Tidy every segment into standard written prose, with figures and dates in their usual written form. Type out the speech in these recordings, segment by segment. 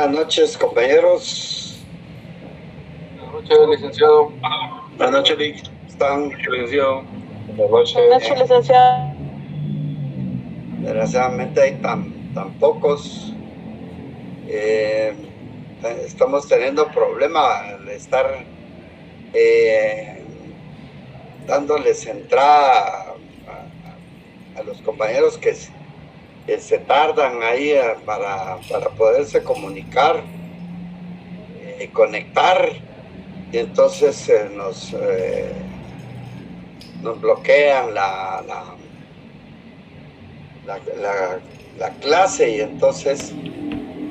Buenas noches, compañeros. Buenas noches, licenciado. Buenas noches, Lic. ¿Están? Licenciado. Buenas noches, licenciado. Desgraciadamente hay tan pocos. Estamos teniendo problema al estar dándoles entrada a los compañeros que se tardan ahí para poderse comunicar, conectar, y entonces nos bloquean la clase, y entonces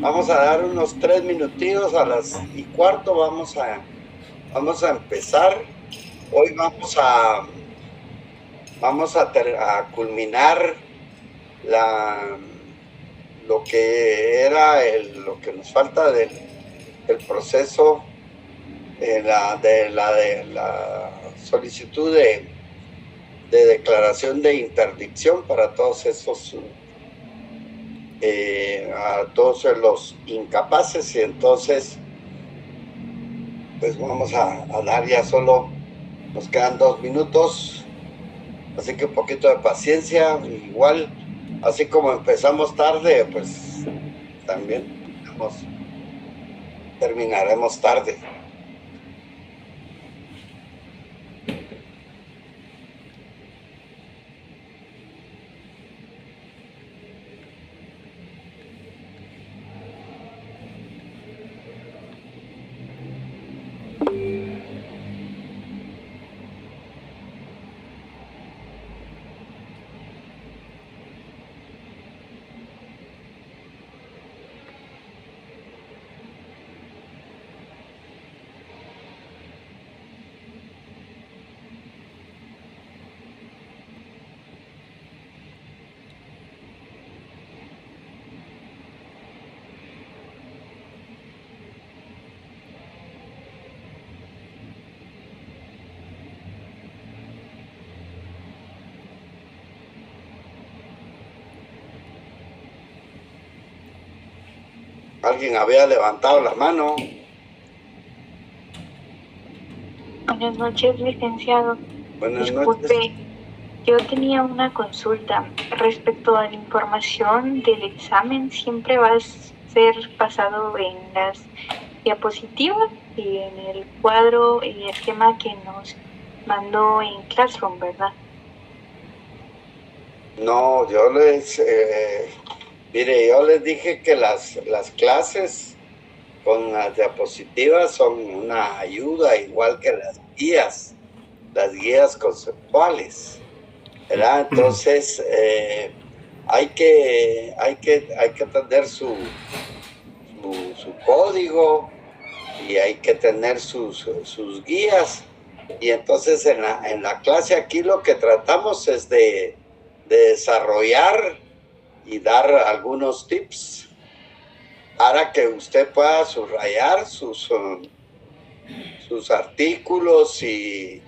vamos a dar unos 3 minutitos. A las 1:15 vamos a empezar. Hoy vamos a culminar lo que era lo que nos falta del proceso de la solicitud de declaración de interdicción para todos esos a todos los incapaces. Y entonces pues vamos a dar, ya solo nos quedan 2 minutos, así que un poquito de paciencia. Igual, así como empezamos tarde, pues también terminaremos tarde. Alguien había levantado la mano. Buenas noches, licenciado. Buenas Disculpe, noches. yo tenía una consulta respecto a la información del examen. ¿Siempre va a ser pasado en las diapositivas y en el cuadro y esquema que nos mandó en Classroom, verdad? No, mire, yo les dije que las clases con las diapositivas son una ayuda, igual que las guías conceptuales, ¿verdad? Entonces hay que tener su código, y hay que tener sus guías. Y entonces en la clase aquí lo que tratamos es de desarrollar y dar algunos tips para que usted pueda subrayar sus artículos, y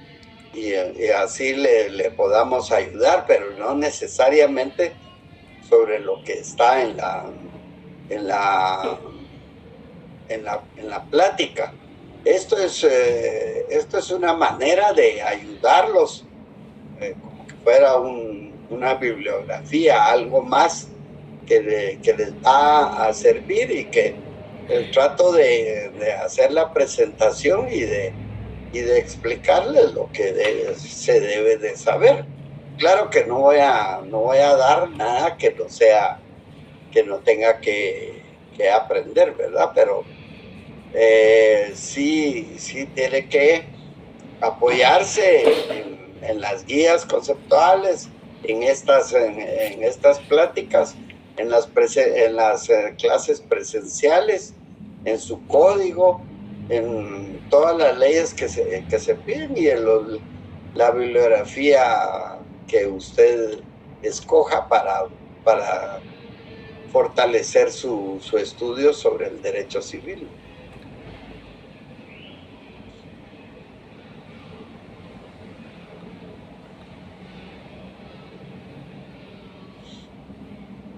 así le podamos ayudar, pero no necesariamente sobre lo que está en la plática. Esto es una manera de ayudarlos, como que fuera una bibliografía, algo más que les va a servir, y que trato de hacer la presentación y de explicarles lo que se debe de saber. Claro que no voy a dar nada que no tenga que aprender, ¿verdad? Pero sí tiene que apoyarse en las guías conceptuales, en estas pláticas, en las clases presenciales, en su código, en todas las leyes que se piden, y en la bibliografía que usted escoja para fortalecer su estudio sobre el derecho civil.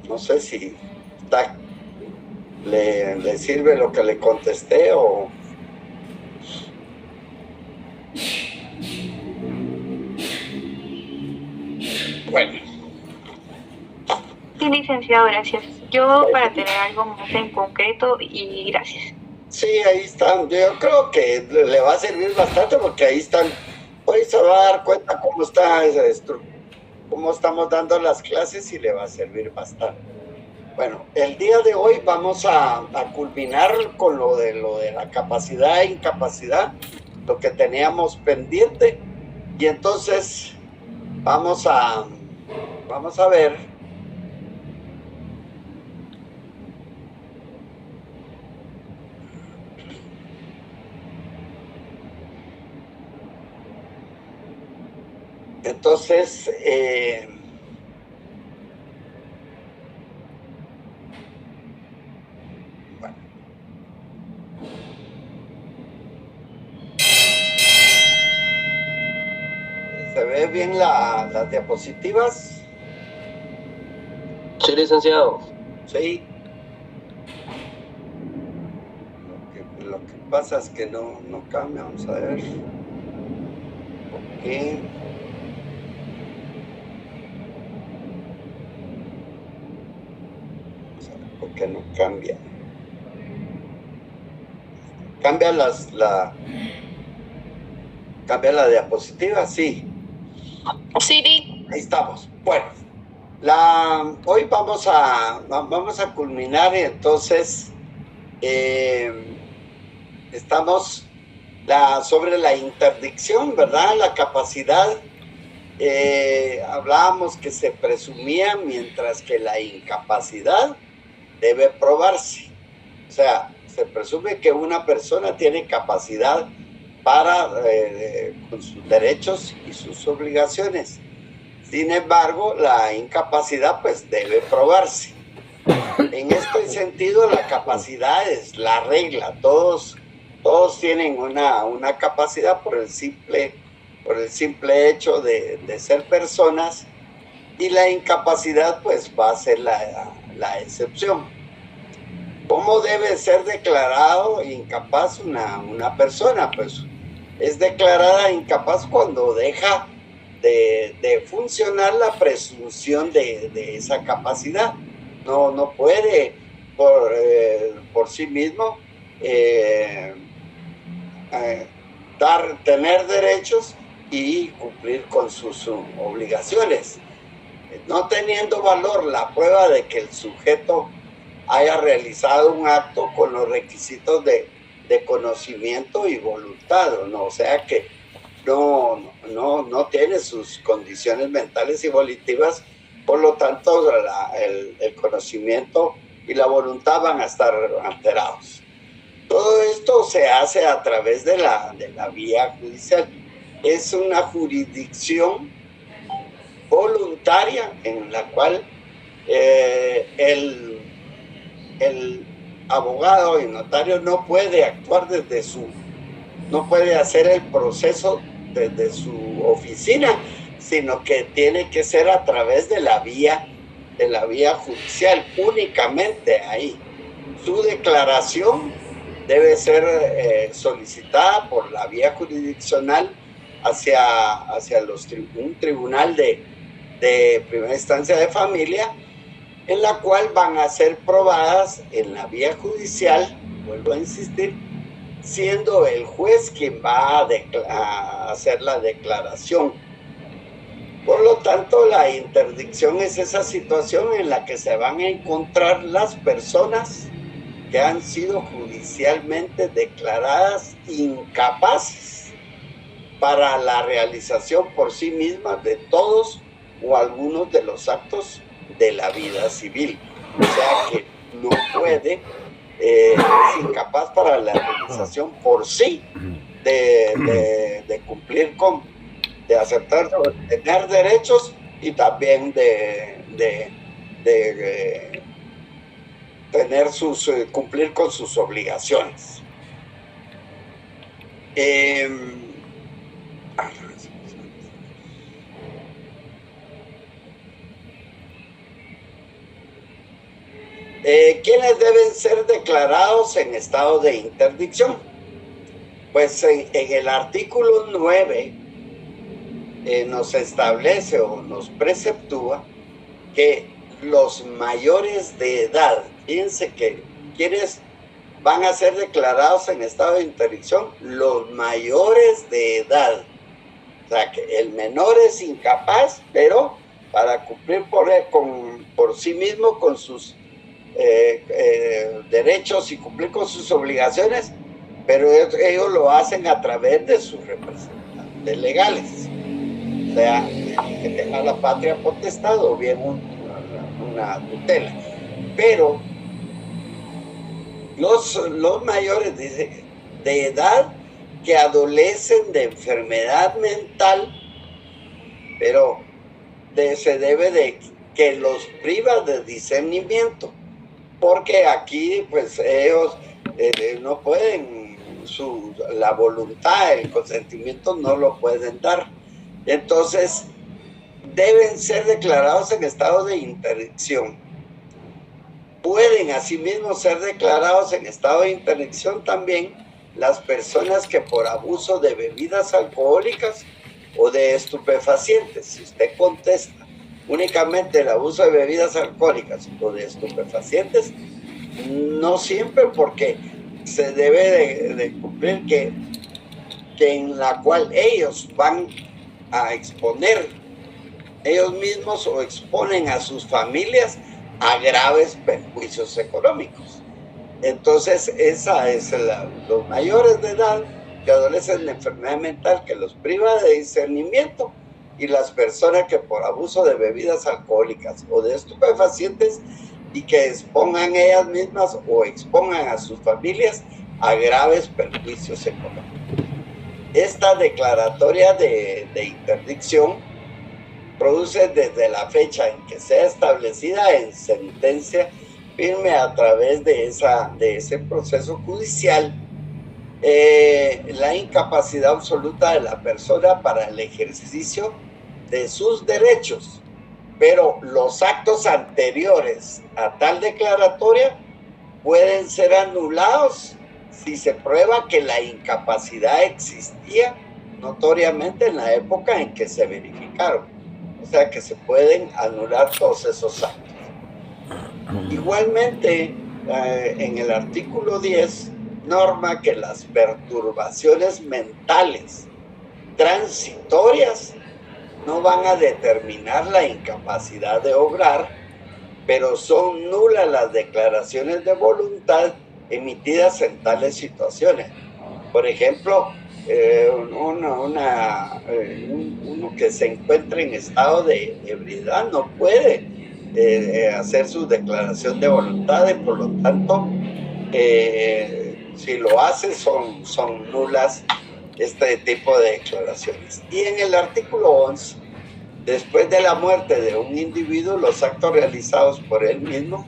No sé si está ¿Le sirve lo que le contesté o...? Bueno. Sí, licenciado, gracias. Yo para tener algo más en concreto y gracias. Sí, ahí están. Yo creo que le va a servir bastante porque ahí están. Hoy se va a dar cuenta cómo está cómo estamos dando las clases y le va a servir bastante. Bueno, el día de hoy vamos a culminar con lo de la capacidad e incapacidad, lo que teníamos pendiente, y entonces vamos a ver entonces bueno. ¿Se ve bien las diapositivas? Sí, licenciado. Sí. Lo que pasa es que no cambia. Vamos a ver. Ok. Vamos a ver por qué no cambia. Cambia cambia la diapositiva, sí. Sí. Ahí estamos. Bueno, hoy vamos a culminar y entonces estamos sobre la interdicción, ¿verdad? La capacidad, hablábamos que se presumía, mientras que la incapacidad debe probarse. O sea, se presume que una persona tiene capacidad para con sus derechos y sus obligaciones. Sin embargo, la incapacidad pues debe probarse. En este sentido, la capacidad es la regla. Todos tienen una capacidad por el simple hecho de ser personas, y la incapacidad pues va a ser la excepción. ¿Cómo debe ser declarado incapaz una persona? Pues es declarada incapaz cuando deja de funcionar la presunción de esa capacidad. No puede por sí mismo tener derechos y cumplir con sus obligaciones. No teniendo valor la prueba de que el sujeto haya realizado un acto con los requisitos de conocimiento y voluntad, ¿no? O sea que no tiene sus condiciones mentales y volitivas, por lo tanto el conocimiento y la voluntad van a estar alterados. Todo esto se hace a través de la vía judicial. Es una jurisdicción voluntaria en la cual el abogado y notario no puede actuar no puede hacer el proceso desde su oficina, sino que tiene que ser a través de la vía judicial, únicamente ahí. Su declaración debe ser solicitada por la vía jurisdiccional hacia un tribunal de primera instancia de familia, en la cual van a ser probadas en la vía judicial, vuelvo a insistir, siendo el juez quien va a hacer la declaración. Por lo tanto, la interdicción es esa situación en la que se van a encontrar las personas que han sido judicialmente declaradas incapaces para la realización por sí mismas de todos o algunos de los actos de la vida civil. O sea que no puede, es incapaz para la realización por sí de cumplir de aceptar, de tener derechos y también de tener cumplir con sus obligaciones. ¿Quiénes deben ser declarados en estado de interdicción? Pues en el artículo 9 nos establece o nos preceptúa que los mayores de edad, fíjense que quienes van a ser declarados en estado de interdicción, los mayores de edad. O sea, que el menor es incapaz, pero para cumplir por sí mismo con sus derechos y cumplir con sus obligaciones, pero ellos lo hacen a través de sus representantes legales, o sea, que tenga la patria potestad o bien una tutela. Pero los mayores de edad que adolecen de enfermedad mental, pero se debe de que los priva de discernimiento, porque aquí pues ellos no pueden, la voluntad, el consentimiento no lo pueden dar. Entonces deben ser declarados en estado de interdicción. Pueden asimismo ser declarados en estado de interdicción también las personas que por abuso de bebidas alcohólicas o de estupefacientes. Si usted contesta únicamente el abuso de bebidas alcohólicas o de estupefacientes, no siempre, porque se debe de cumplir que en la cual ellos van a exponer ellos mismos o exponen a sus familias a graves perjuicios económicos. Entonces esa es los mayores de edad que adolecen de enfermedad mental que los priva de discernimiento, y las personas que por abuso de bebidas alcohólicas o de estupefacientes y que expongan ellas mismas o expongan a sus familias a graves perjuicios económicos. Esta declaratoria de interdicción produce desde la fecha en que sea establecida en sentencia firme a través de ese proceso judicial la incapacidad absoluta de la persona para el ejercicio de sus derechos, pero los actos anteriores a tal declaratoria pueden ser anulados si se prueba que la incapacidad existía notoriamente en la época en que se verificaron. O sea que se pueden anular todos esos actos. Igualmente, en el artículo 10 norma que las perturbaciones mentales transitorias no van a determinar la incapacidad de obrar, pero son nulas las declaraciones de voluntad emitidas en tales situaciones. Por ejemplo, uno que se encuentra en estado de ebriedad no puede hacer su declaración de voluntad, y por lo tanto si lo hace son nulas este tipo de declaraciones. Y en el artículo 11, después de la muerte de un individuo, los actos realizados por él mismo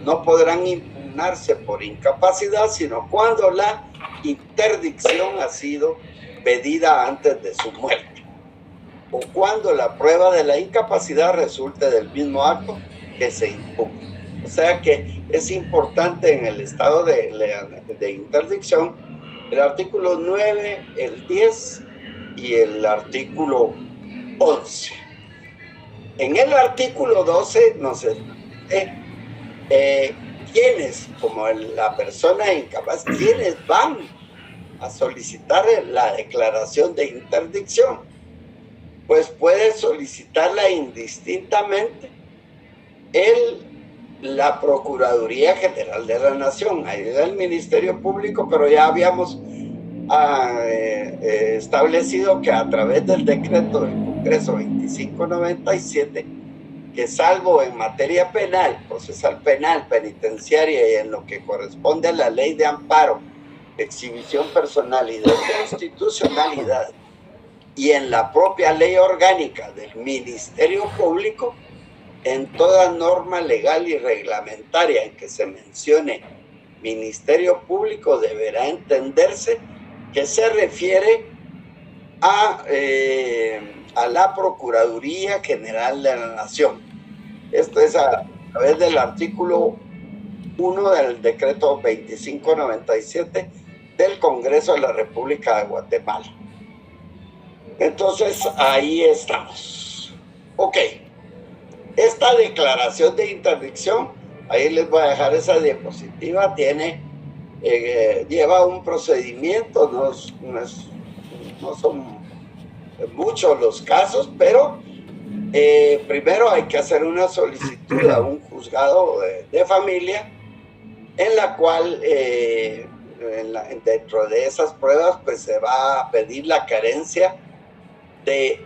no podrán impugnarse por incapacidad, sino cuando la interdicción ha sido pedida antes de su muerte, o cuando la prueba de la incapacidad resulte del mismo acto que se impugna. O sea que es importante en el estado de interdicción el artículo 9, el 10 y el artículo 11. En el artículo 12 nos quienes, como la persona incapaz, quienes van a solicitar la declaración de interdicción, pues puede solicitarla indistintamente la Procuraduría General de la Nación, ahí del Ministerio Público, pero ya habíamos establecido que a través del decreto del Congreso 2597, que salvo en materia penal, procesal penal, penitenciaria y en lo que corresponde a la ley de amparo, exhibición personal y de constitucionalidad, y en la propia ley orgánica del Ministerio Público, en toda norma legal y reglamentaria en que se mencione Ministerio Público deberá entenderse que se refiere a la Procuraduría General de la Nación. Esto es a través del artículo 1 del decreto 2597 del Congreso de la República de Guatemala. Entonces, ahí estamos. Ok. Esta declaración de interdicción, ahí les voy a dejar esa diapositiva, lleva un procedimiento, no son muchos los casos, pero primero hay que hacer una solicitud a un juzgado de familia, en la cual dentro de esas pruebas pues se va a pedir la carencia de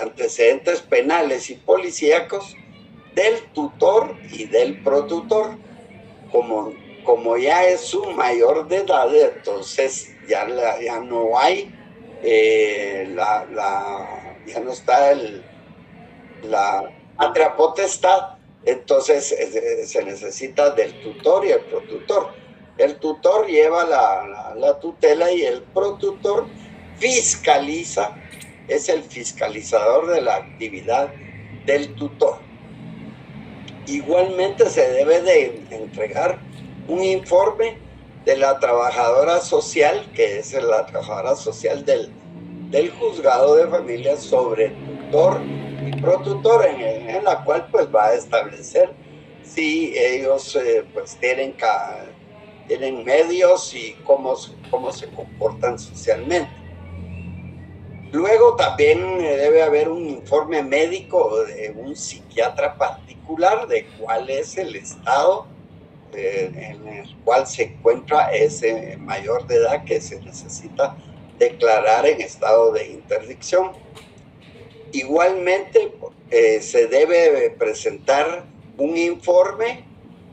antecedentes penales y policíacos del tutor y del protutor. Como ya es un mayor de edad, entonces ya no hay ya no está la patria potestad, entonces se necesita del tutor y el protutor. El tutor lleva la tutela y el protutor fiscaliza, es el fiscalizador de la actividad del tutor. Igualmente se debe de entregar un informe de la trabajadora social, que es la trabajadora social del juzgado de familia, sobre tutor y protutor, en la cual pues va a establecer si ellos pues tienen medios y cómo se comportan socialmente. Luego también debe haber un informe médico de un psiquiatra particular de cuál es el estado en el cual se encuentra ese mayor de edad que se necesita declarar en estado de interdicción. Igualmente se debe presentar un informe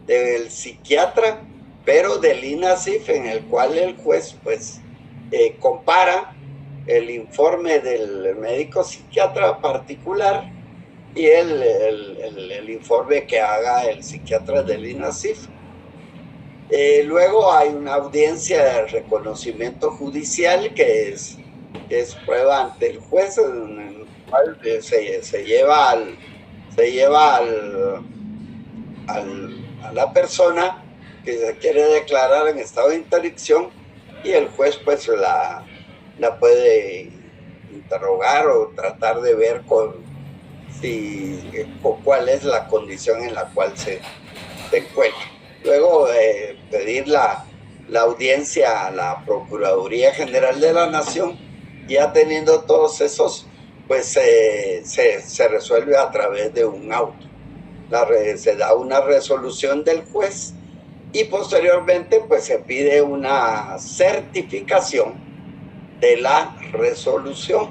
del psiquiatra, pero del INASIF, en el cual el juez pues compara el informe del médico psiquiatra particular y el informe que haga el psiquiatra del INASIF. Luego hay una audiencia de reconocimiento judicial que es prueba ante el juez, en el cual se lleva a la persona que se quiere declarar en estado de interdicción, y el juez pues la puede interrogar o tratar de ver cuál es la condición en la cual se encuentra. Luego pedir la audiencia a la Procuraduría General de la Nación, ya teniendo todos esos, pues se resuelve a través de un auto. Se da una resolución del juez y posteriormente pues se pide una certificación de la resolución,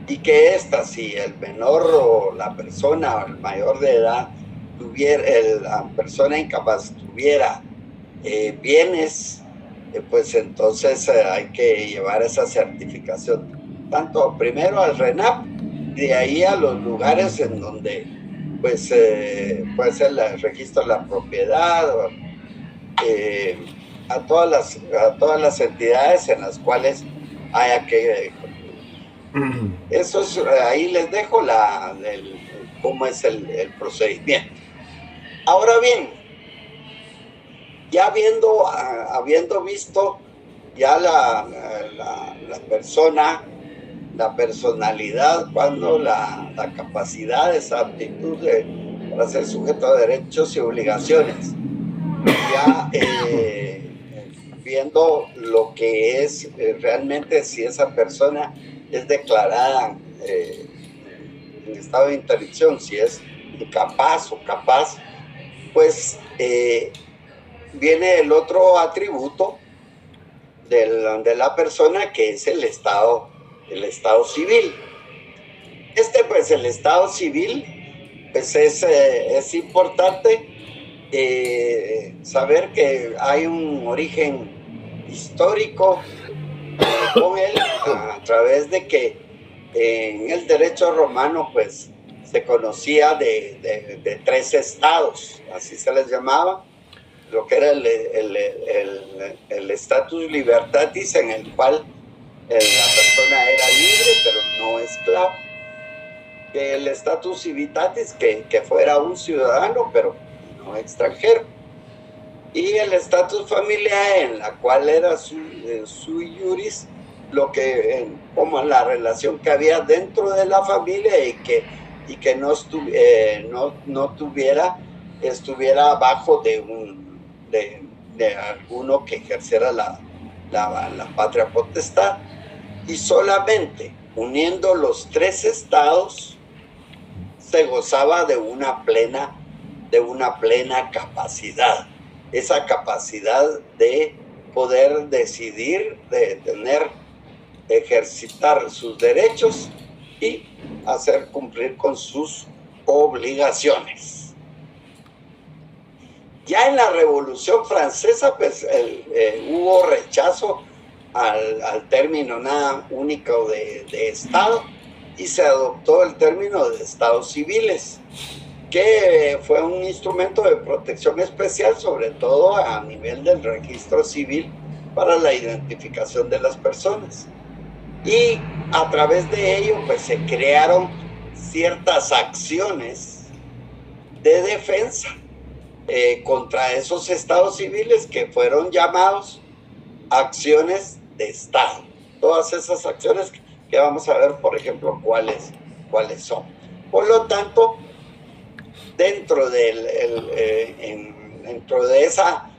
y que si el menor o la persona o el mayor de edad la persona incapaz tuviera bienes, pues entonces hay que llevar esa certificación tanto primero al RENAP, de ahí a los lugares en donde pues puede ser el registro de la propiedad, a todas las entidades en las cuales haya que eso es, ahí les dejo cómo es el procedimiento. Ahora bien, ya habiendo visto ya la persona, la personalidad, cuando la capacidad, esa aptitud para ser sujeto de derechos y obligaciones, ya viendo lo que es realmente si esa persona es declarada en estado de interdicción, si es incapaz o capaz, pues viene el otro atributo de la persona, que es el estado civil. Pues el estado civil, pues es importante saber que hay un origen histórico con él, a través de que en el derecho romano pues se conocía de 3 estados, así se les llamaba, lo que era el status libertatis, en el cual la persona era libre pero no esclavo; el status civitatis, que fuera un ciudadano pero ciudadano extranjero. Y el estatus familiar, en la cual era sui juris, lo que, como la relación que había dentro de la familia y que no estuviera abajo de alguno que ejerciera la patria potestad. Y solamente uniendo los tres estados se gozaba de una plena capacidad. Esa capacidad de poder decidir, de ejercitar sus derechos y hacer cumplir con sus obligaciones. Ya en la Revolución Francesa, pues hubo rechazo al término nada único de Estado, y se adoptó el término de Estados civiles, que fue un instrumento de protección especial, sobre todo a nivel del registro civil, para la identificación de las personas. Y a través de ello, pues se crearon ciertas acciones de defensa contra esos estados civiles, que fueron llamados acciones de Estado. Todas esas acciones que vamos a ver, por ejemplo, cuáles son. Por lo tanto, dentro de esa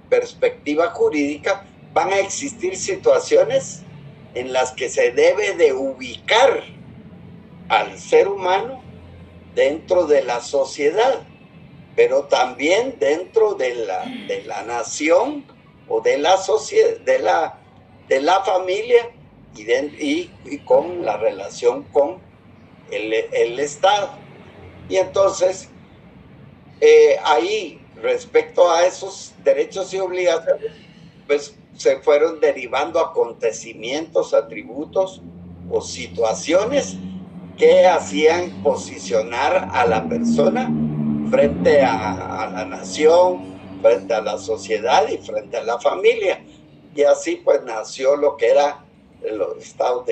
perspectiva jurídica, van a existir situaciones en las que se debe de ubicar al ser humano dentro de la sociedad, pero también dentro de la nación o de la sociedad, de la familia, y con la relación con el Estado. Y entonces, ahí, respecto a esos derechos y obligaciones, pues se fueron derivando acontecimientos, atributos o situaciones que hacían posicionar a la persona frente a la nación, frente a la sociedad y frente a la familia. Y así pues nació lo que era los estados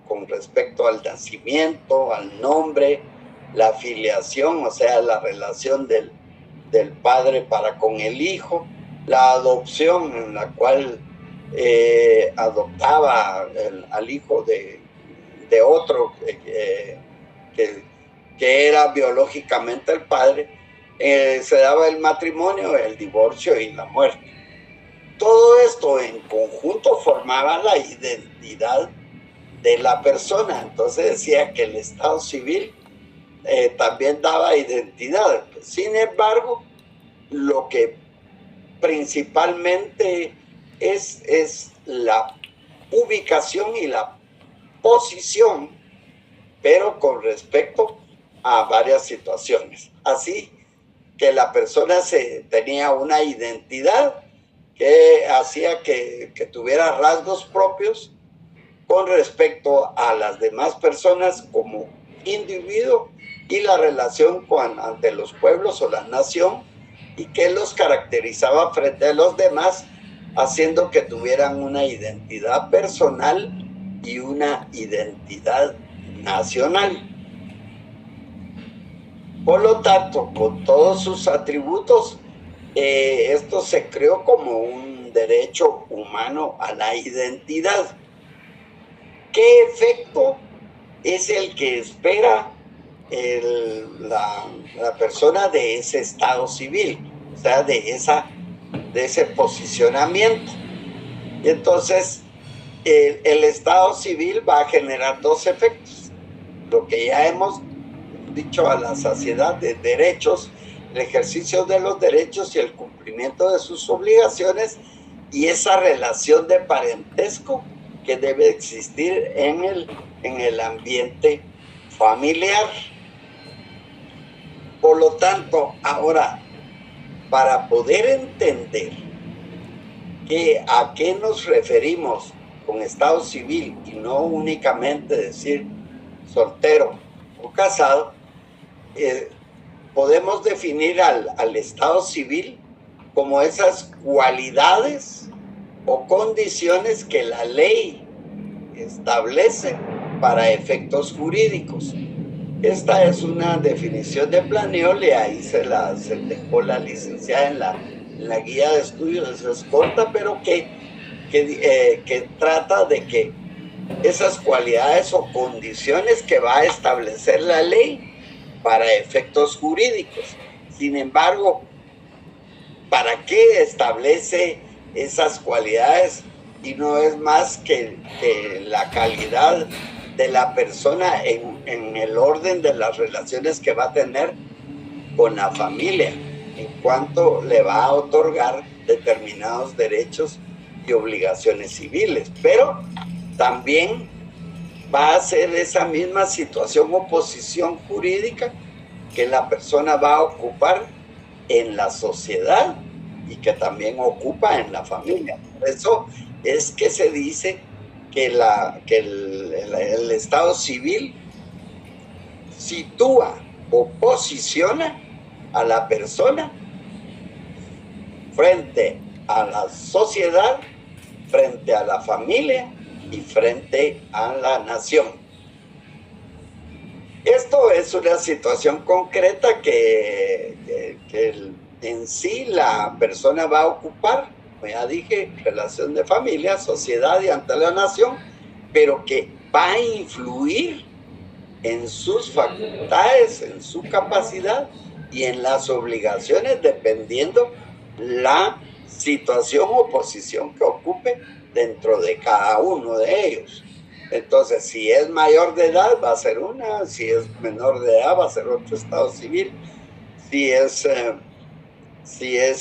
con respecto al nacimiento, al nombre, la filiación, o sea, la relación del padre para con el hijo, la adopción, en la cual adoptaba al hijo de otro que era biológicamente el padre, se daba el matrimonio, el divorcio y la muerte. Todo esto en conjunto formaba la identidad de la persona. Entonces decía que el Estado civil también daba identidad. Sin embargo, lo que principalmente es la ubicación y la posición, pero con respecto a varias situaciones. Así que la persona tenía una identidad que hacía que tuviera rasgos propios con respecto a las demás personas como individuo, y la relación ante los pueblos o la nación, y que los caracterizaba frente a los demás, haciendo que tuvieran una identidad personal y una identidad nacional. Por lo tanto, con todos sus atributos, esto se creó como un derecho humano a la identidad. ¿Qué efecto es el que espera la persona de ese estado civil? O sea, de ese posicionamiento. Y entonces, el estado civil va a generar dos efectos. Lo que ya hemos dicho a la saciedad, de derechos, el ejercicio de los derechos y el cumplimiento de sus obligaciones, y esa relación de parentesco que debe existir en el ambiente familiar. Por lo tanto, ahora, para poder entender a qué nos referimos con estado civil, y no únicamente decir soltero o casado, podemos definir al estado civil como esas cualidades o condiciones que la ley establece para efectos jurídicos. Esta es una definición de Planiol y ahí se dejó la licenciada en la guía de estudios. Es corta, pero que trata de que esas cualidades o condiciones que va a establecer la ley para efectos jurídicos. Sin embargo, ¿para qué establece esas cualidades? Y no es más que la calidad de la persona en el orden de las relaciones que va a tener con la familia, en cuanto le va a otorgar determinados derechos y obligaciones civiles. Pero también va a ser esa misma situación o posición jurídica que la persona va a ocupar en la sociedad y que también ocupa en la familia. Por eso es que se dice que el Estado civil sitúa o posiciona a la persona frente a la sociedad, frente a la familia y frente a la nación. Esto es una situación concreta que en sí la persona va a ocupar, como ya dije, relación de familia, sociedad y ante la nación, pero que va a influir en sus facultades, en su capacidad y en las obligaciones dependiendo la situación o posición que ocupe dentro de cada uno de ellos. Entonces, si es mayor de edad va a ser una, si es menor de edad va a ser otro estado civil, si es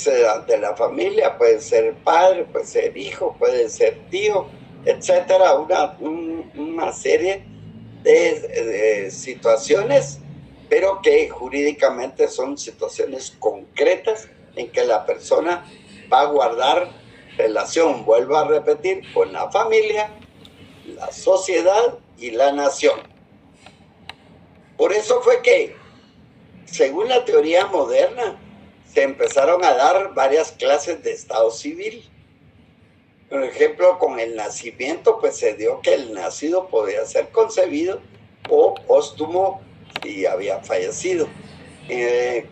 de la familia puede ser padre, puede ser hijo, puede ser tío, etcétera, una serie de situaciones, pero que jurídicamente son situaciones concretas en que la persona va a guardar relación, vuelvo a repetir, con la familia, la sociedad y la nación. Por eso fue que, según la teoría moderna, se empezaron a dar varias clases de estado civil. Por ejemplo, con el nacimiento, pues se dio que el nacido podía ser concebido o póstumo si había fallecido.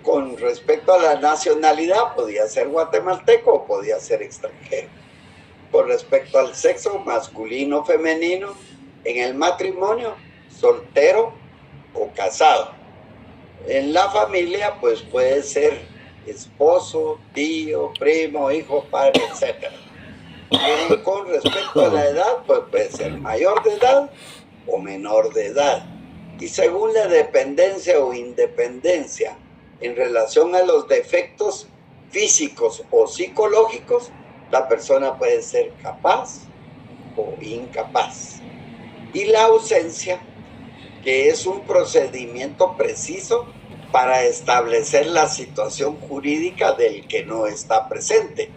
Con respecto a la nacionalidad, podía ser guatemalteco o podía ser extranjero. Con respecto al sexo, masculino o femenino, en el matrimonio, soltero o casado. En la familia, pues puede ser esposo, tío, primo, hijo, padre, etc. Con respecto a la edad, pues puede ser mayor de edad o menor de edad. Y según la dependencia o independencia en relación a los defectos físicos o psicológicos, la persona puede ser capaz o incapaz. Y la ausencia, que es un procedimiento preciso para establecer la situación jurídica del que no está presente,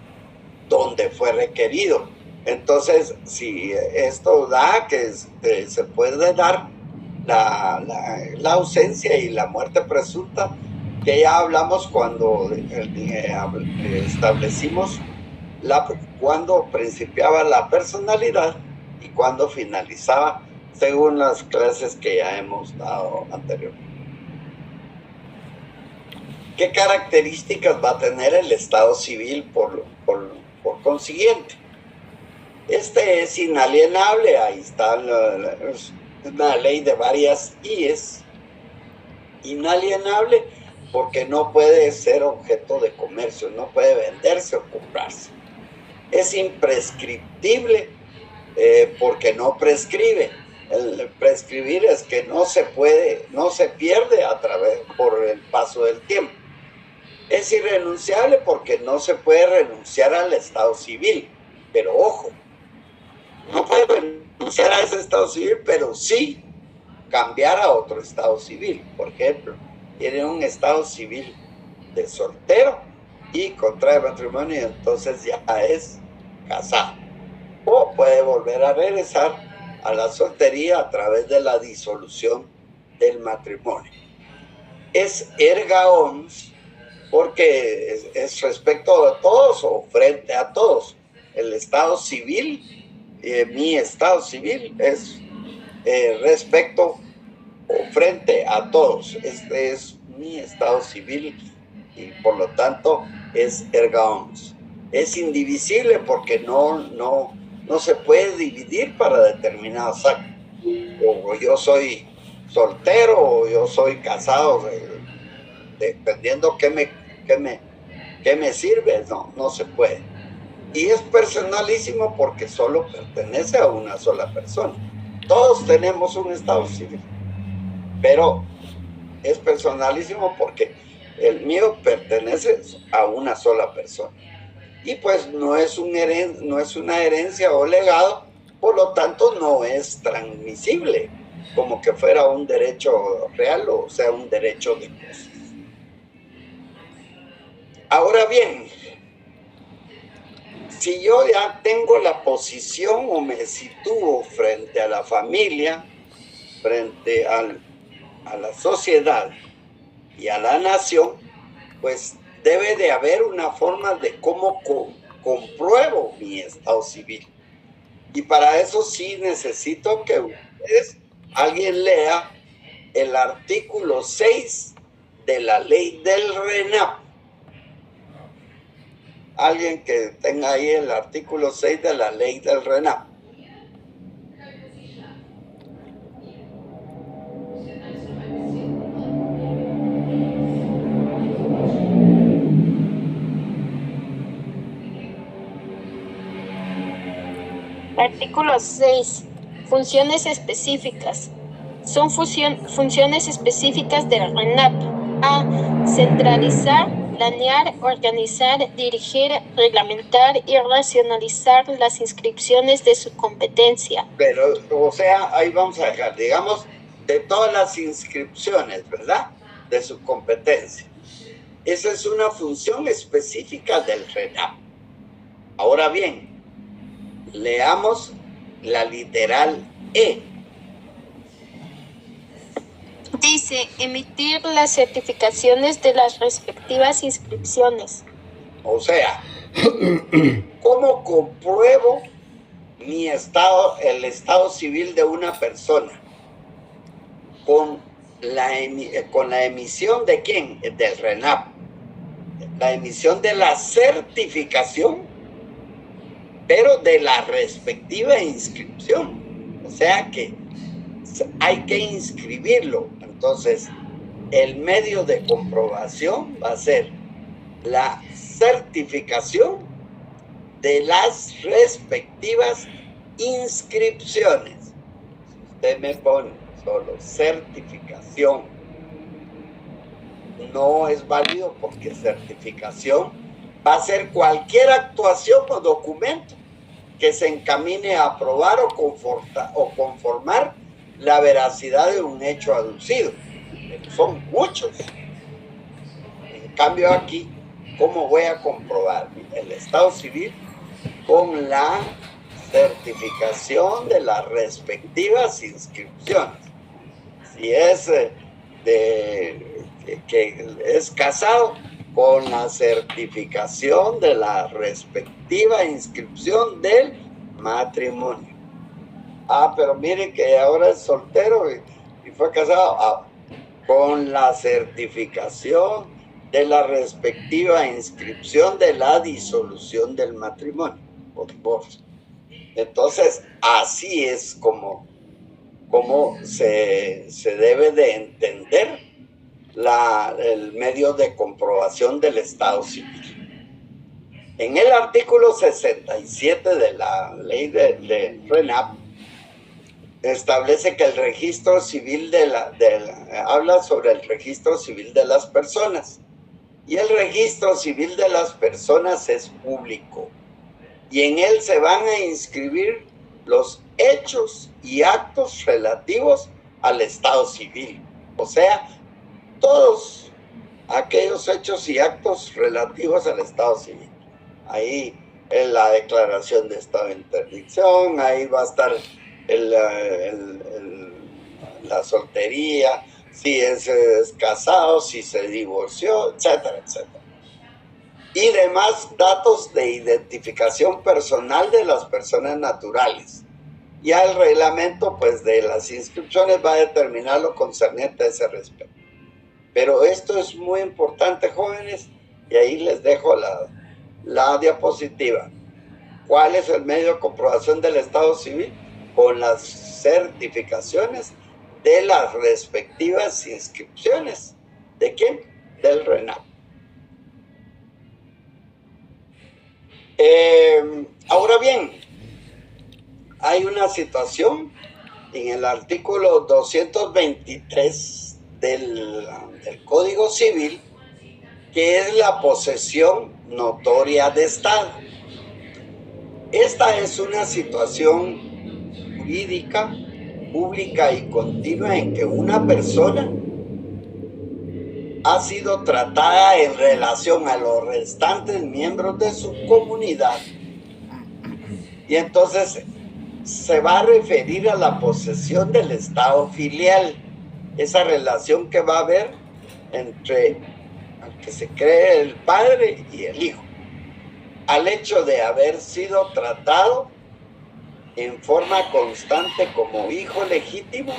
donde fue requerido. Entonces, si esto da que se puede dar la ausencia y la muerte presunta, que ya hablamos cuando establecimos cuando principiaba la personalidad y cuando finalizaba, según las clases que ya hemos dado anteriormente. ¿Qué características va a tener el estado civil por consiguiente? Este es inalienable, ahí está, es una ley de varias IES, inalienable porque no puede ser objeto de comercio, no puede venderse o comprarse. Es imprescriptible porque no prescribe. El prescribir es que no se pierde por el paso del tiempo. Es irrenunciable porque no se puede renunciar al estado civil, pero ojo, no puede renunciar a ese estado civil, pero sí cambiar a otro estado civil. Por ejemplo, tiene un estado civil de soltero y contrae matrimonio y entonces ya es casado. O puede volver a regresar a la soltería a través de la disolución del matrimonio. Es erga omnes porque es respecto a todos o frente a todos. El estado civil, mi estado civil es respecto frente a todos. Este es mi estado civil y por lo tanto es erga omnes. Es indivisible porque no se puede dividir para determinados actos. O yo soy soltero o yo soy casado, dependiendo qué me sirve, no se puede. Y es personalísimo porque solo pertenece a una sola persona. Todos tenemos un estado civil, pero es personalísimo porque el mío pertenece a una sola persona. Y pues no es una herencia o legado, por lo tanto no es transmisible como que fuera un derecho real, o sea, un derecho de cosas. Ahora bien, si yo ya tengo la posición o me sitúo frente a la familia, frente a la sociedad y a la nación, pues debe de haber una forma de cómo compruebo mi estado civil. Y para eso sí necesito que alguien lea el artículo 6 de la ley del RENAP. Alguien que tenga ahí el artículo 6 de la ley del RENAP. Artículo 6. Funciones específicas. Son funciones específicas del RENAP. A. Centralizar, planear, organizar, dirigir, reglamentar y racionalizar las inscripciones de su competencia. Pero, o sea, ahí vamos a dejar, digamos, de todas las inscripciones, ¿verdad? De su competencia. Esa es una función específica del RENAP. Ahora bien, leamos la literal E. Dice, emitir las certificaciones de las respectivas inscripciones. O sea, ¿cómo compruebo el estado civil de una persona? Con la emisión de ¿quién? Del RENAP. La emisión de la certificación, pero de la respectiva inscripción. O sea que hay que inscribirlo. Entonces, el medio de comprobación va a ser la certificación de las respectivas inscripciones. Si usted me pone solo certificación, no es válido porque certificación va a ser cualquier actuación o documento que se encamine a aprobar o conformar la veracidad de un hecho aducido. Son muchos. En cambio aquí, ¿cómo voy a comprobar el estado civil? Con la certificación de las respectivas inscripciones. Si es que es casado, con la certificación de la respectiva inscripción del matrimonio. Pero mire que ahora es soltero y fue casado. Con la certificación de la respectiva inscripción de la disolución del matrimonio o divorcio. Entonces, así es como se debe de entender el medio de comprobación del estado civil. En el artículo 67 de la ley de RENAP, establece que el registro civil habla sobre el registro civil de las personas, y el registro civil de las personas es público, y en él se van a inscribir los hechos y actos relativos al estado civil, o sea, todos aquellos hechos y actos relativos al estado civil. Ahí en la declaración de estado de interdicción, ahí va a estar la soltería, si es casado, si se divorció, etcétera, etcétera. Y demás datos de identificación personal de las personas naturales. Ya el reglamento pues de las inscripciones va a determinar lo concerniente a ese respecto. Pero esto es muy importante, jóvenes, y ahí les dejo la diapositiva. ¿Cuál es el medio de comprobación del estado civil? Con las certificaciones de las respectivas inscripciones. ¿De quién? Del RENAP. Ahora bien, hay una situación en el artículo 223 del Código Civil, que es la posesión notoria de Estado. Esta es una situación jurídica, pública y continua en que una persona ha sido tratada en relación a los restantes miembros de su comunidad, y entonces se va a referir a la posesión del estado filial, esa relación que va a haber entre el que se cree el padre y el hijo, al hecho de haber sido tratado en forma constante como hijo legítimo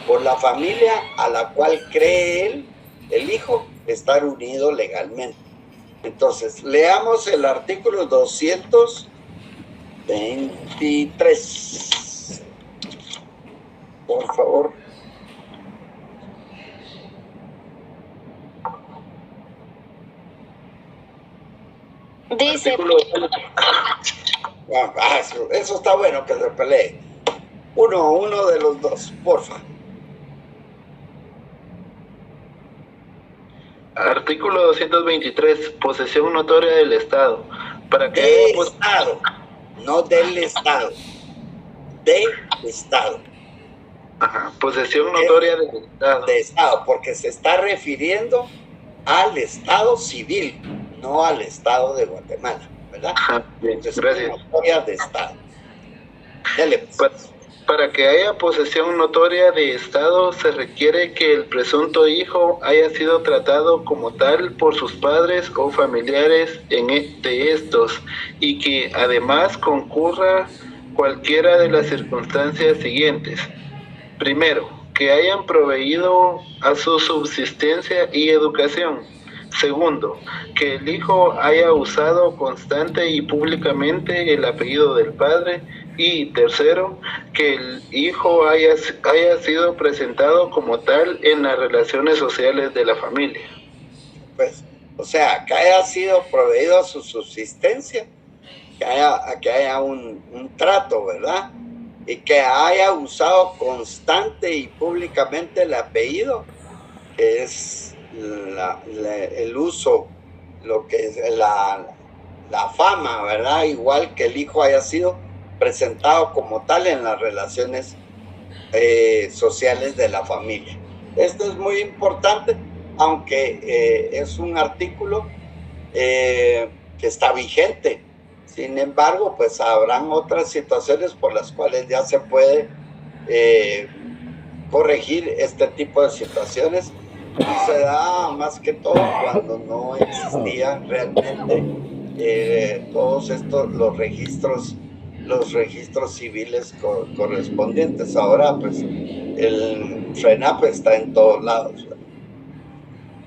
por la familia a la cual cree él, el hijo, estar unido legalmente. Entonces, leamos el artículo 223, por favor. Dice, Eso está bueno que se pelee. Uno de los dos, porfa. Artículo 223, posesión notoria del Estado. Para que del Estado, no del Estado. Del Estado. Ajá, posesión notoria del Estado. De Estado, porque se está refiriendo al Estado civil, no al Estado de Guatemala, ¿verdad? Ajá, bien, gracias. Notoria de Estado. Dele, pues. Para que haya posesión notoria de Estado, se requiere que el presunto hijo haya sido tratado como tal por sus padres o familiares de estos, y que además concurra cualquiera de las circunstancias siguientes. Primero, que hayan proveído a su subsistencia y educación. Segundo, que el hijo haya usado constante y públicamente el apellido del padre. Y tercero, que el hijo haya sido presentado como tal en las relaciones sociales de la familia. Pues, o sea, que haya sido proveído a su subsistencia, que haya un trato, ¿verdad? Y que haya usado constante y públicamente el apellido, que es el uso, lo que es la fama, ¿verdad? Igual que el hijo haya sido presentado como tal en las relaciones sociales de la familia. Esto es muy importante, aunque es un artículo que está vigente. Sin embargo, pues habrán otras situaciones por las cuales ya se puede corregir este tipo de situaciones. Y se da más que todo cuando no existían realmente todos estos, los registros civiles correspondientes. Ahora pues el RENAP está en todos lados.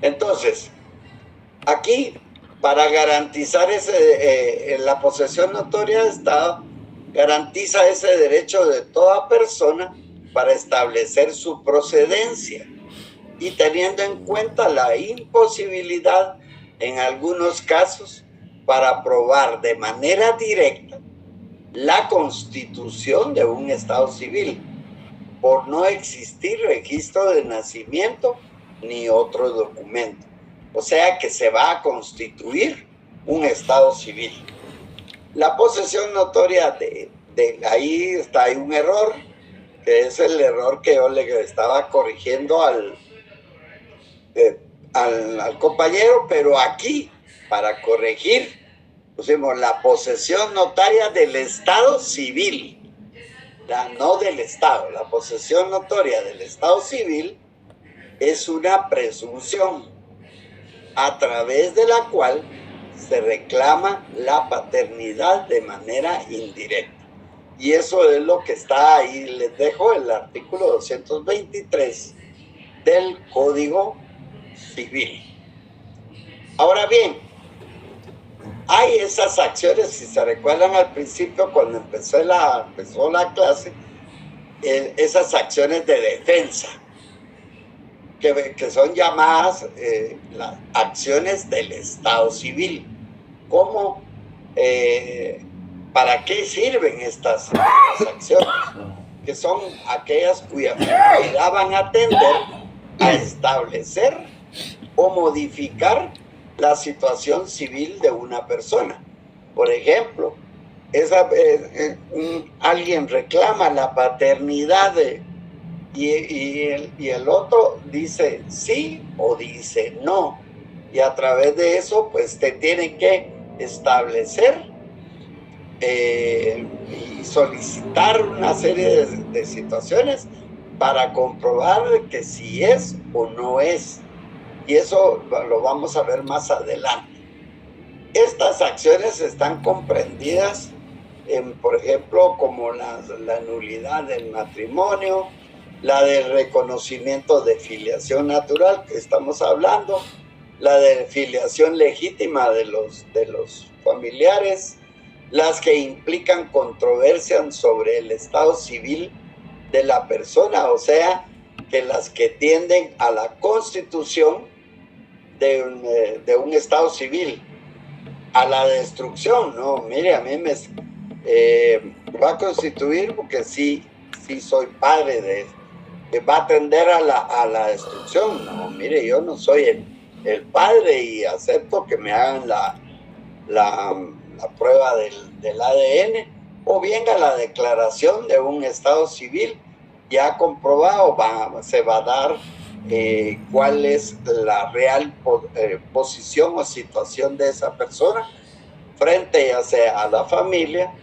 Entonces, aquí, para garantizar la posesión notoria de Estado, garantiza ese derecho de toda persona para establecer su procedencia, y teniendo en cuenta la imposibilidad en algunos casos para probar de manera directa la constitución de un estado civil, por no existir registro de nacimiento ni otro documento. O sea que se va a constituir un estado civil. La posesión notoria ahí está, hay un error, que es el error que yo le estaba corrigiendo al compañero, pero aquí, para corregir, pusimos la posesión notaria del estado civil, no del Estado. La posesión notoria del estado civil es una presunción a través de la cual se reclama la paternidad de manera indirecta. Y eso es lo que está ahí. Les dejo el artículo 223 del Código Civil. Ahora bien, hay esas acciones, si se recuerdan al principio cuando empezó la clase, esas acciones de defensa, que son llamadas las acciones del Estado civil. ¿Cómo? ¿Para qué sirven estas acciones? Que son aquellas cuya finalidad van a tender a establecer o modificar la situación civil de una persona. Por ejemplo, alguien reclama la paternidad y el otro dice sí o dice no, y a través de eso pues te tienen que establecer y solicitar una serie de situaciones para comprobar que si es o no es, y eso lo vamos a ver más adelante. Estas acciones están comprendidas en, por ejemplo, como la nulidad del matrimonio, la del reconocimiento de filiación natural que estamos hablando, la de filiación legítima de los familiares, las que implican controversia sobre el estado civil de la persona, o sea, que las que tienden a la constitución de un estado civil, a la destrucción. No, mire, a mí me va a constituir porque sí soy padre de, va a tender a la destrucción. No, mire, yo no soy el padre y acepto que me hagan la prueba del ADN, o bien a la declaración de un estado civil ya comprobado, se va a dar cuál es la real posición o situación de esa persona frente ya sea a la familia,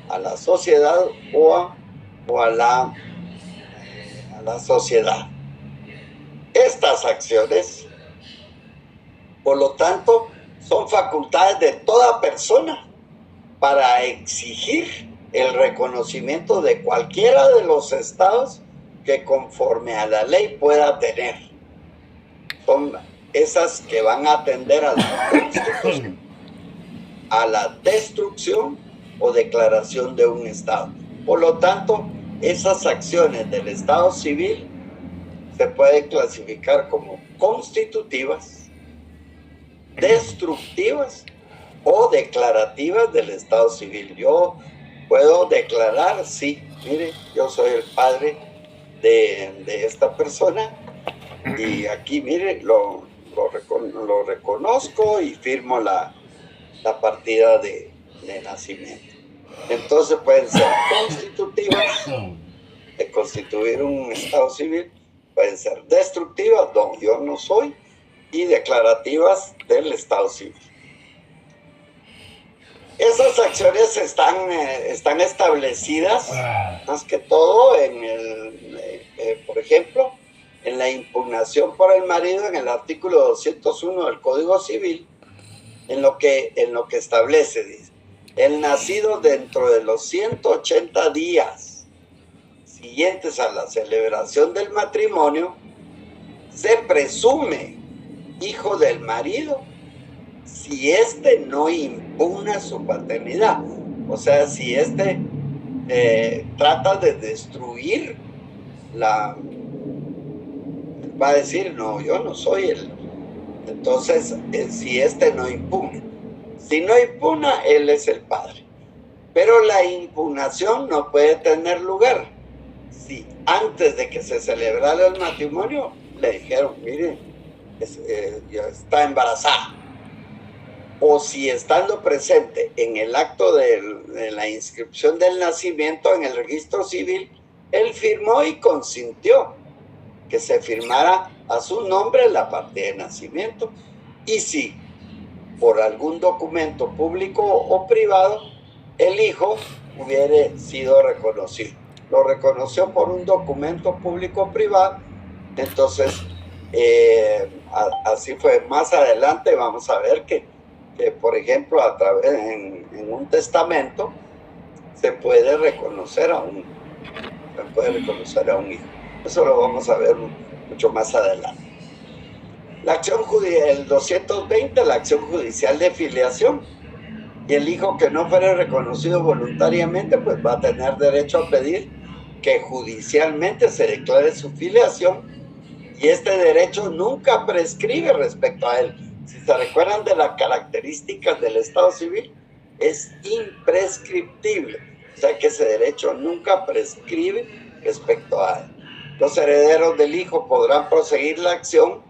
a la sociedad o a la sociedad. Estas acciones, por lo tanto, son facultades de toda persona para exigir el reconocimiento de cualquiera de los estados que conforme a la ley pueda tener. Son esas que van a atender a la constitución, a la destrucción o declaración de un estado. Por lo tanto, esas acciones del estado civil se pueden clasificar como constitutivas, destructivas o declarativas del estado civil. Yo puedo declarar, sí, mire, yo soy el padre de esta persona y aquí, mire, lo reconozco y firmo la partida de nacimiento. Entonces pueden ser constitutivas, de constituir un estado civil, pueden ser destructivas, no, yo no soy, y declarativas del estado civil. Esas acciones están establecidas más que todo por ejemplo, en la impugnación por el marido, en el artículo 201 del Código Civil, en lo que establece, dice, el nacido dentro de los 180 días siguientes a la celebración del matrimonio, se presume hijo del marido si éste no impugna su paternidad. O sea, si éste trata de destruir va a decir, no, yo no soy él. Entonces, si éste no impugna. Si no impugna, él es el padre. Pero la impugnación no puede tener lugar si antes de que se celebrara el matrimonio le dijeron, mire, ya está embarazada. O si estando presente en el acto de la inscripción del nacimiento en el registro civil, él firmó y consintió que se firmara a su nombre la partida de nacimiento. Y si por algún documento público o privado el hijo hubiera sido reconocido, lo reconoció por un documento público o privado, entonces así fue. Más adelante vamos a ver que por ejemplo, en un testamento se puede reconocer a un hijo. Eso lo vamos a ver mucho más adelante. La acción judicial, el 220, la acción judicial de filiación. Y el hijo que no fuera reconocido voluntariamente, pues va a tener derecho a pedir que judicialmente se declare su filiación, y este derecho nunca prescribe respecto a él. Si se recuerdan de las características del Estado civil, es imprescriptible, o sea que ese derecho nunca prescribe respecto a él. Los herederos del hijo podrán proseguir la acción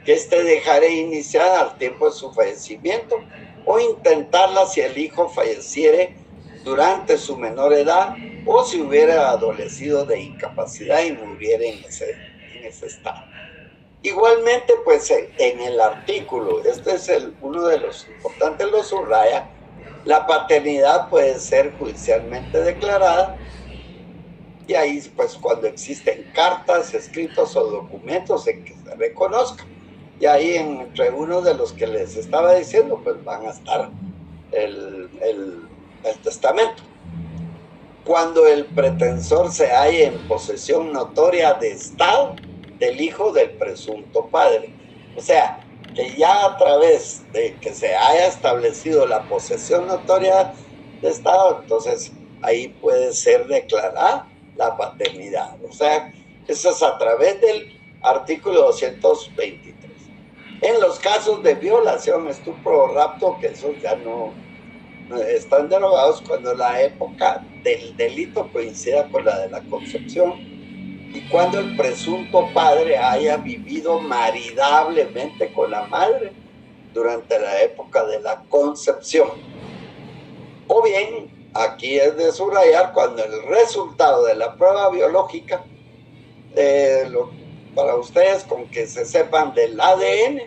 que éste dejare iniciada al tiempo de su fallecimiento, o intentarla si el hijo falleciere durante su menor edad, o si hubiera adolecido de incapacidad y muriera en ese estado. Igualmente, pues en el artículo, este es uno de los importantes, lo subraya, la paternidad puede ser judicialmente declarada, y ahí pues cuando existen cartas, escritos o documentos en que se reconozca, y ahí entre uno de los que les estaba diciendo, pues van a estar el testamento. Cuando el pretensor se halle en posesión notoria de Estado del hijo del presunto padre. O sea, que ya a través de que se haya establecido la posesión notoria de Estado, entonces ahí puede ser declarada la paternidad. O sea, eso es a través del artículo 223. En los casos de violación, estupro o rapto, que esos ya no están derogados cuando la época del delito coincida con la de la concepción, y cuando el presunto padre haya vivido maridablemente con la madre durante la época de la concepción. O bien, aquí es de subrayar, cuando el resultado de la prueba biológica, para ustedes, con que se sepan del ADN,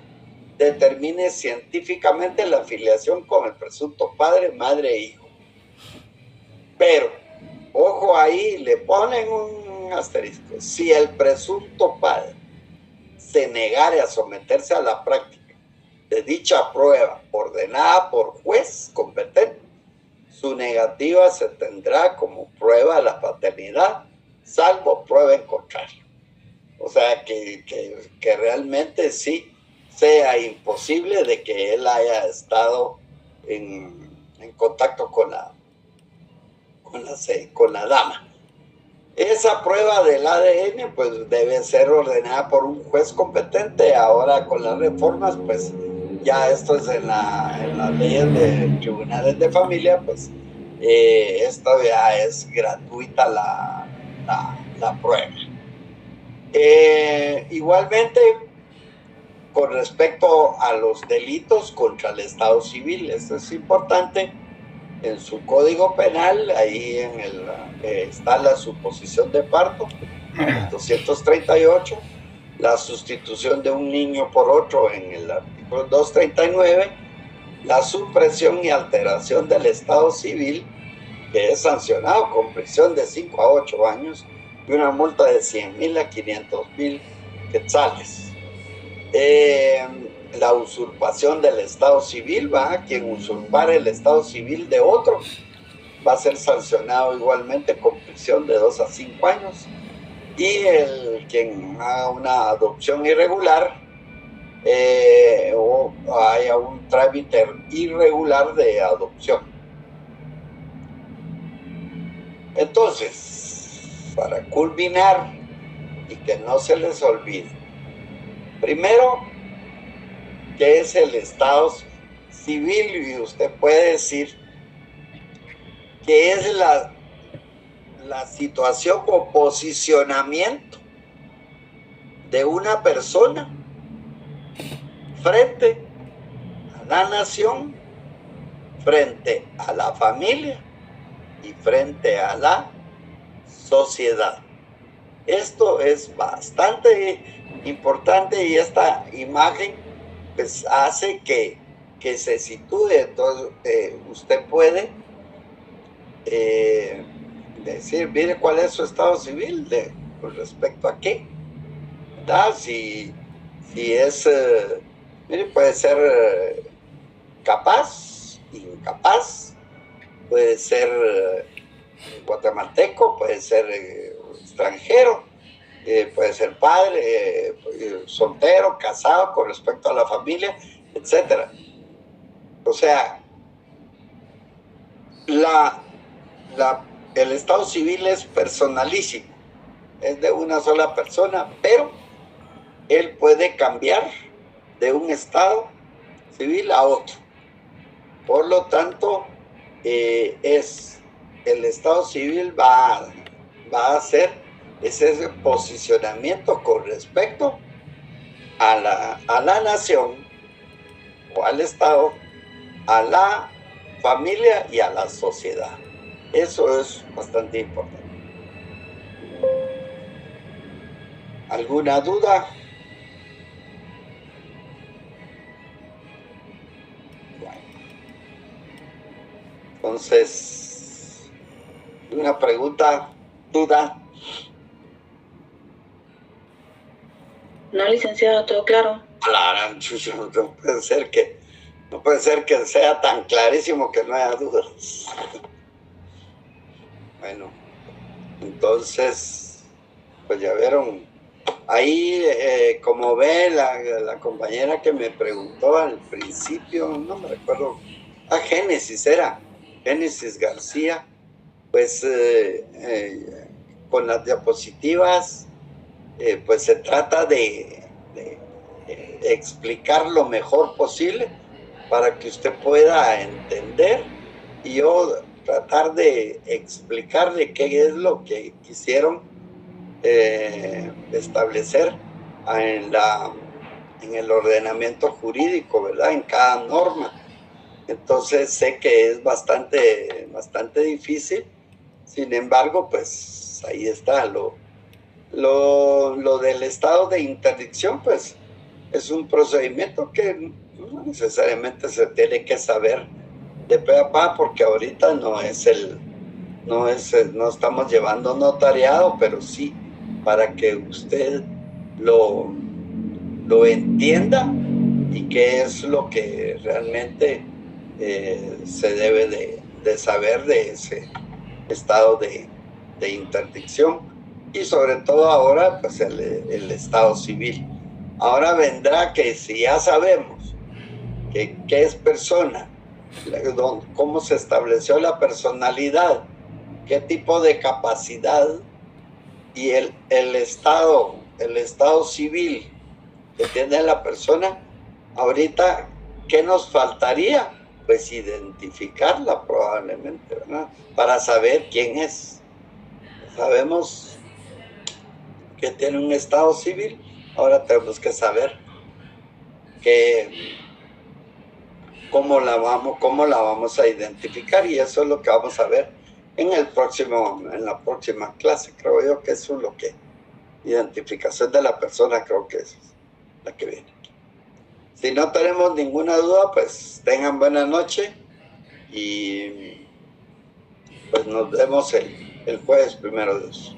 determine científicamente la filiación con el presunto padre, madre e hijo. Pero, ojo ahí, le ponen un asterisco. Si el presunto padre se negare a someterse a la práctica de dicha prueba ordenada por juez competente, su negativa se tendrá como prueba de la paternidad, salvo prueba en contrario. O sea, que realmente sí sea imposible de que él haya estado en contacto con la dama. Esa prueba del ADN pues debe ser ordenada por un juez competente. Ahora con las reformas, pues ya esto es en las leyes de tribunales de familia, pues esto ya es gratuita la prueba. Igualmente, con respecto a los delitos contra el Estado civil, esto es importante. En su código penal, ahí está la suposición de parto, el 238, la sustitución de un niño por otro en el artículo 239, la supresión y alteración del Estado civil, que es sancionado con prisión de 5 a 8 años y una multa de 100,000 a 500,000 quetzales. La usurpación del Estado civil, quien usurpare el Estado civil de otro va a ser sancionado igualmente con prisión de 2 a 5 años, y quien haga una adopción irregular o haya un trámite irregular de adopción. Entonces, para culminar y que no se les olvide, primero, ¿qué es el Estado civil? Y usted puede decir que es la situación o posicionamiento de una persona frente a la nación, frente a la familia y frente a la sociedad. Esto es bastante importante, y esta imagen pues hace que se sitúe. Entonces usted puede decir, mire cuál es su estado civil con respecto a qué, ¿verdad? Si es, mire, puede ser capaz, incapaz, puede ser guatemalteco, puede ser extranjero, puede ser padre, soltero, casado, con respecto a la familia, etcétera. O sea, el estado civil es personalísimo, es de una sola persona, pero él puede cambiar de un estado civil a otro. Por lo tanto, el estado civil va a hacer ese posicionamiento con respecto a la nación o al estado, a la familia y a la sociedad. Eso es bastante importante. ¿Alguna duda? Bueno. Entonces, una pregunta, duda. No, licenciado, todo claro. Claro, no puede ser que sea tan clarísimo que no haya dudas. Bueno, entonces, pues ya vieron, ahí como ve la compañera que me preguntó al principio, no me recuerdo, Génesis García, pues con las diapositivas, pues se trata de explicar lo mejor posible para que usted pueda entender y yo tratar de explicarle qué es lo que quisieron establecer en el ordenamiento jurídico, ¿verdad? En cada norma. Entonces sé que es bastante difícil, sin embargo, pues ahí está lo del estado de interdicción, pues es un procedimiento que no necesariamente se tiene que saber de pe a pa, porque ahorita no estamos llevando notariado, pero sí para que usted lo entienda y qué es lo que realmente se debe de saber de ese estado de interdicción, y sobre todo ahora pues el estado civil. Ahora vendrá que si ya sabemos qué es persona, cómo se estableció la personalidad, qué tipo de capacidad y el estado civil que tiene la persona, ahorita, ¿qué nos faltaría? Pues identificarla probablemente, ¿verdad? Para saber quién es. Sabemos que tiene un estado civil, ahora tenemos que saber cómo la vamos a identificar, y eso es lo que vamos a ver en la próxima clase. Creo yo que eso es lo que identificación de la persona, creo que es la que viene. Si no tenemos ninguna duda, pues tengan buena noche y pues nos vemos el jueves, primero Dios.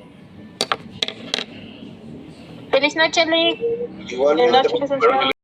Feliz noche, Lick. Igualmente. Buenas noches, licenciado.